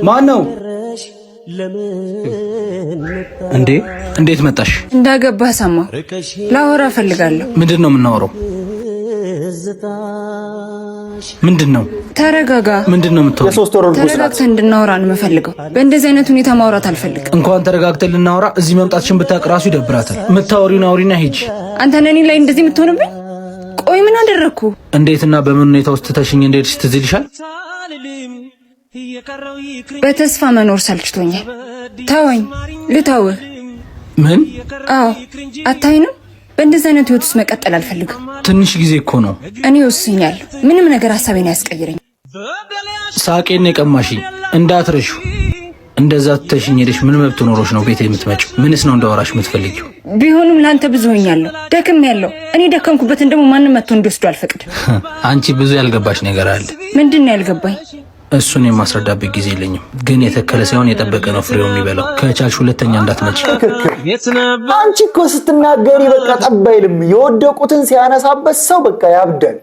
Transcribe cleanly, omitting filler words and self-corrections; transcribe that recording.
ማን ነው እንዴ? እንዴት መጣሽ? እንዳገባህ ሰማሁ። ላወራ እፈልጋለሁ። ምንድን ነው የምናወራው? ምንድን ነው? ተረጋጋ። ምንድን ነው የምታወራው? ተረጋግተን እንድናወራ ነው የምፈልገው። በእንደዚህ አይነት ሁኔታ ማውራት አልፈልግም። እንኳን ተረጋግተን ልናወራ እዚህ መምጣትሽን ብታውቅ እራሱ ይደብራታል። የምታወሪውን አውሪና ሂጂ። አንተ ነኝ ላይ እንደዚህ የምትሆንብኝ? ቆይ ምን አደረግኩ? እንዴትና በምን ሁኔታ ውስጥ ተሽኝ እንደሄድሽ ትዝ ይልሻል? በተስፋ መኖር ሰልችቶኛል። ተወኝ፣ ልተውህ። ምን? አዎ፣ አታይንም? በእንደዚህ አይነት ህይወት ውስጥ መቀጠል አልፈልግም። ትንሽ ጊዜ እኮ ነው። እኔ ወስኛለሁ። ምንም ነገር ሀሳቤን አያስቀይረኝ። ሳቄን የቀማሽኝ እንዳትረሹ። እንደዛ ተሽኝ ሄደሽ ምን መብት ኖሮሽ ነው ቤት የምትመጪው? ምንስ ነው እንዳወራሽ የምትፈልጊው? ቢሆንም ለአንተ ብዙ ሆኛለሁ፣ ደክም ያለው እኔ ደከምኩበትን ደግሞ ማንም መጥቶ እንዲወስዱ አልፈቅድም። አንቺ ብዙ ያልገባሽ ነገር አለ። ምንድን ነው ያልገባኝ? እሱን የማስረዳበት ጊዜ የለኝም። ግን የተከለ ሳይሆን የጠበቀ ነው ፍሬው የሚበላው። ከቻልሽ ሁለተኛ እንዳትመጪ። አንቺ እኮ ስትናገሪ በቃ ጠብ አይልም። የወደቁትን ሲያነሳበት ሰው በቃ ያብዳል።